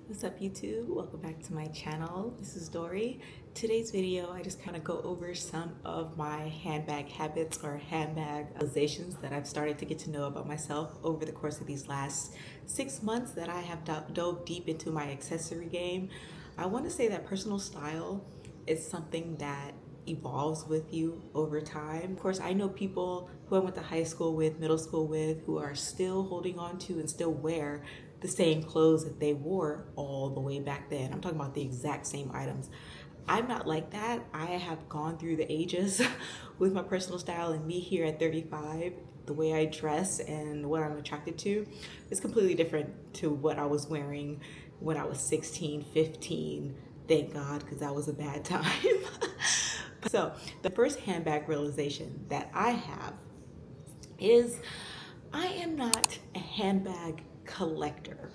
What's up YouTube? Welcome back to my channel. This is Dory. Today's video, I just kind of go over some of my handbag habits or handbag realizations that I've started to get to know about myself over the course of these last 6 months that I have dove deep into my accessory game. I want to say that personal style is something that evolves with you over time. Of course, I know people who I went to high school with, middle school with, who are still holding on to and still wear the same clothes that they wore all the way back then. I'm talking about the exact same items. I'm not like that. I have gone through the ages with my personal style, and me here at 35, the way I dress and what I'm attracted to is completely different to what I was wearing when I was 16, 15. Thank God, because that was a bad time. So the first handbag realization that I have is I am not a handbag collector.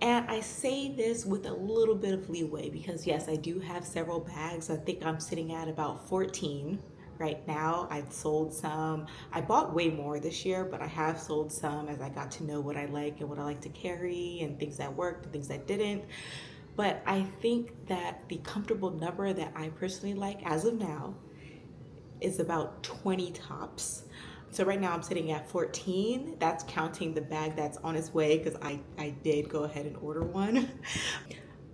And I say this with a little bit of leeway because yes, I do have several bags. I think I'm sitting at about 14 right now. I've sold some. I bought way more this year, but I have sold some as I got to know what I like and what I like to carry and things that worked and things that didn't. But I think that the comfortable number that I personally like as of now is about 20 tops. So right now I'm sitting at 14. That's counting the bag that's on its way because I did go ahead and order one.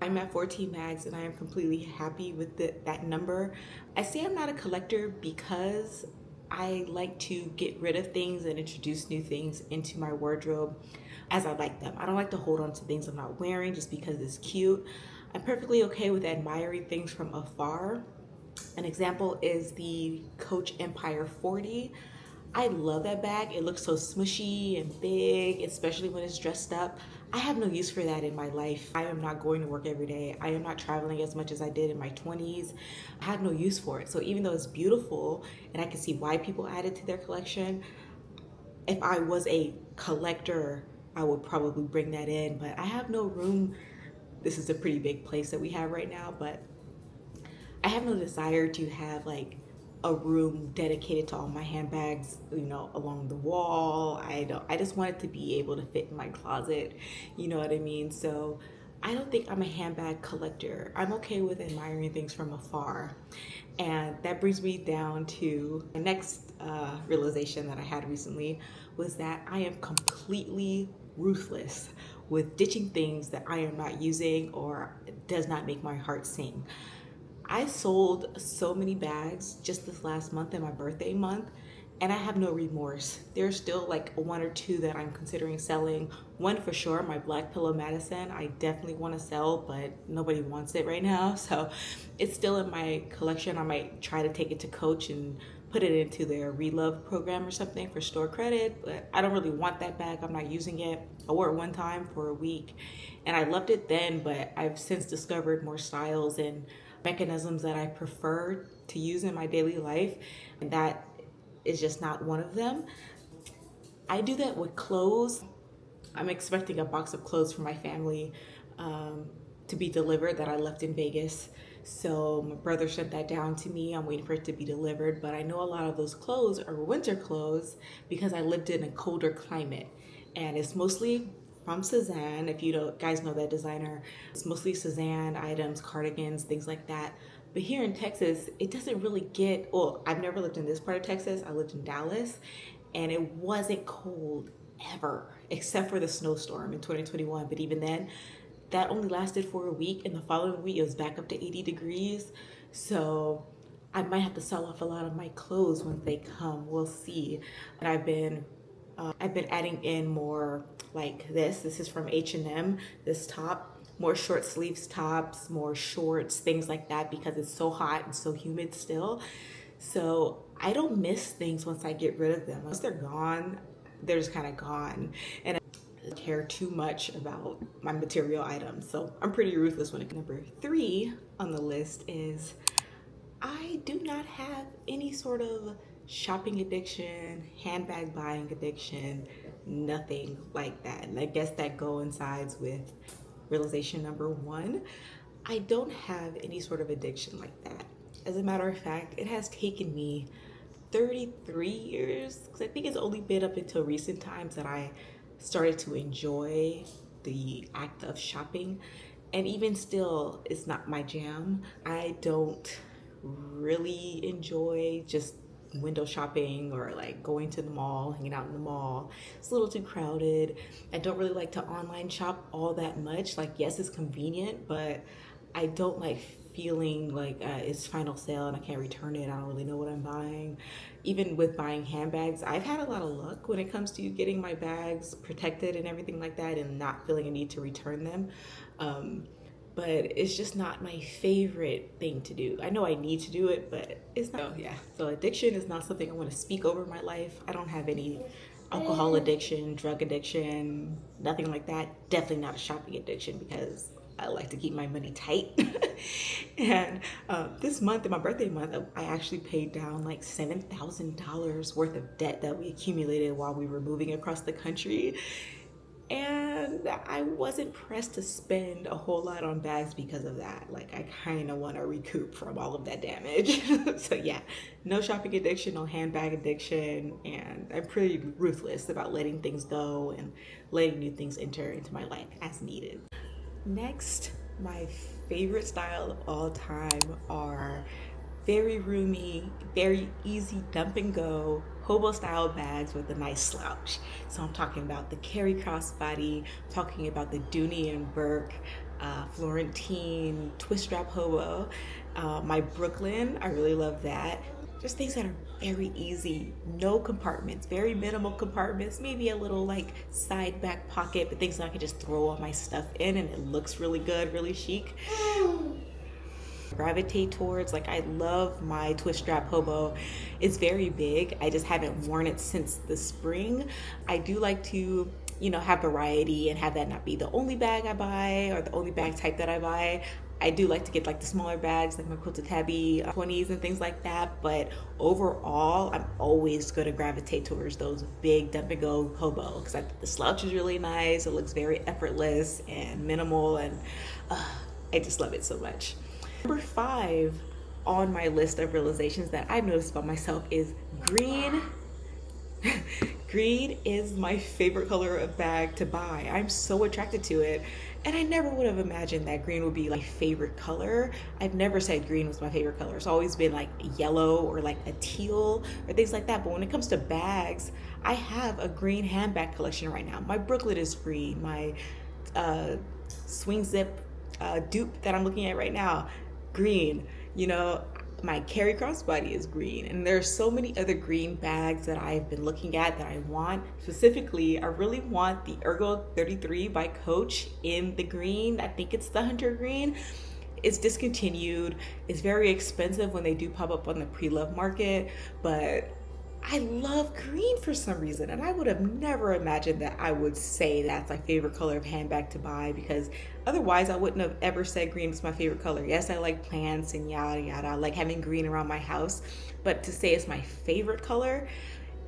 I'm at 14 bags and I am completely happy with that number. I say I'm not a collector because I like to get rid of things and introduce new things into my wardrobe as I like them. I don't like to hold on to things I'm not wearing just because it's cute. I'm perfectly okay with admiring things from afar. An example is the Coach Empire 40. I love that bag. It looks so smushy and big, especially when it's dressed up. I have no use for that in my life. I am not going to work every day. I am not traveling as much as I did in my 20s. I have no use for it. So even though it's beautiful and I can see why people add it to their collection, if I was a collector, I would probably bring that in, but I have no room. This is a pretty big place that we have right now, but I have no desire to have like a room dedicated to all my handbags, along the wall. I just want it to be able to fit in my closet, you know what I mean? So I don't think I'm a handbag collector. I'm okay with admiring things from afar. And that brings me down to the next realization that I had recently was that I am completely ruthless with ditching things that I am not using or does not make my heart sing. I sold so many bags just this last month in my birthday month, and I have no remorse. There's still like one or two that I'm considering selling. One for sure, my Black Pillow Madison, I definitely want to sell, but nobody wants it right now. So it's still in my collection. I might try to take it to Coach and put it into their Relove program or something for store credit, but I don't really want that bag. I'm not using it. I wore it one time for a week and I loved it then, but I've since discovered more styles and mechanisms that I prefer to use in my daily life, and that is just not one of them. I do that with clothes. I'm expecting a box of clothes for my family to be delivered that I left in Vegas. So my brother sent that down to me. I'm waiting for it to be delivered, but I know a lot of those clothes are winter clothes because I lived in a colder climate, and it's mostly from Cezanne. If you guys know that designer, it's mostly Cezanne items, cardigans, things like that. But here in Texas, it doesn't really get, well, I've never lived in this part of Texas. I lived in Dallas, and it wasn't cold ever, except for the snowstorm in 2021. But even then, that only lasted for a week, and the following week it was back up to 80 degrees. So I might have to sell off a lot of my clothes when they come. We'll see. And I've been adding in more like this. This is from H&M, this top, more short sleeves tops, more shorts, things like that, because it's so hot and so humid still. So I don't miss things once I get rid of them. Once they're gone, they're just kind of gone. And I don't care too much about my material items. So I'm pretty ruthless when it comes. Number 3 on the list is I do not have any sort of shopping addiction, handbag buying addiction, nothing like that. And I guess that coincides with realization number 1. I don't have any sort of addiction like that. As a matter of fact, it has taken me 33 years, because I think it's only been up until recent times that I started to enjoy the act of shopping. And even still, it's not my jam. I don't really enjoy just window shopping or like going to the mall, hanging out in the mall. It's a little too crowded. I don't really like to online shop all that much. Like, yes, it's convenient, but I don't like feeling like it's final sale and I can't return it. I don't really know what I'm buying. Even with buying handbags, I've had a lot of luck when it comes to getting my bags protected and everything like that and not feeling a need to return them. But it's just not my favorite thing to do. I know I need to do it, but it's not. Oh, yeah. So addiction is not something I want to speak over my life. I don't have any alcohol addiction, drug addiction, nothing like that. Definitely not a shopping addiction because I like to keep my money tight. And this month, in my birthday month, I actually paid down like $7,000 worth of debt that we accumulated while we were moving across the country. And I wasn't pressed to spend a whole lot on bags because of that. Like, I kind of want to recoup from all of that damage. So yeah, no shopping addiction, no handbag addiction, and I'm pretty ruthless about letting things go and letting new things enter into my life as needed. Next, my favorite style of all time are very roomy, very easy dump and go, hobo style bags with a nice slouch. So I'm talking about the Carry crossbody, talking about the Dooney and Burke, Florentine twist strap hobo, my Brooklyn, I really love that. Just things that are very easy, no compartments, very minimal compartments, maybe a little like side back pocket, but things that I can just throw all my stuff in and it looks really good, really chic. Gravitate towards, like, I love my twist strap hobo. It's very big. I just haven't worn it since the spring. I do like to, you know, have variety and have that not be the only bag I buy or the only bag type that I buy. I do like to get like the smaller bags, like my quilted tabby 20s and things like that. But overall, I'm always going to gravitate towards those big dump and go hobo because I think the slouch is really nice. It looks very effortless and minimal, and I just love it so much. Number 5 on my list of realizations that I've noticed about myself is green. Green is my favorite color of bag to buy. I'm so attracted to it. And I never would have imagined that green would be my favorite color. I've never said green was my favorite color. It's always been like yellow or like a teal or things like that. But when it comes to bags, I have a green handbag collection right now. My Brooklyn is green. My swing zip dupe that I'm looking at right now, green. You know, my Carry crossbody is green, and there's so many other green bags that I've been looking at that I want. Specifically, I really want the Ergo 33 by Coach in the green. I think it's the hunter green. It's discontinued. It's very expensive when they do pop up on the pre-love market, but I love green for some reason, and I would have never imagined that I would say that's my favorite color of handbag to buy, because otherwise I wouldn't have ever said green was my favorite color. Yes, I like plants and yada yada, I like having green around my house, but to say it's my favorite color,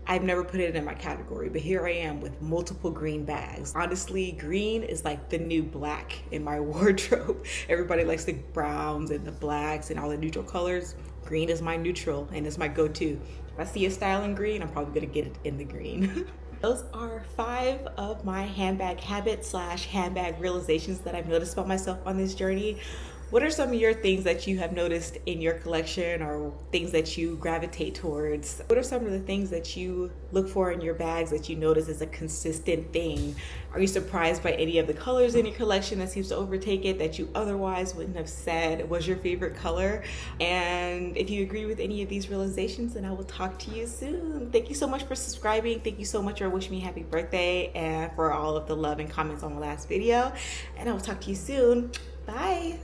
I've never put it in my category, but here I am with multiple green bags. Honestly, green is like the new black in my wardrobe. Everybody likes the browns and the blacks and all the neutral colors. Green is my neutral and it's my go-to. If I see a style in green, I'm probably gonna get it in the green. Those are 5 of my handbag habits / handbag realizations that I've noticed about myself on this journey. What are some of your things that you have noticed in your collection, or things that you gravitate towards? What are some of the things that you look for in your bags that you notice is a consistent thing? Are you surprised by any of the colors in your collection that seems to overtake it that you otherwise wouldn't have said was your favorite color? And if you agree with any of these realizations, then I will talk to you soon. Thank you so much for subscribing. Thank you so much for wishing me happy birthday and for all of the love and comments on the last video. And I will talk to you soon. Bye.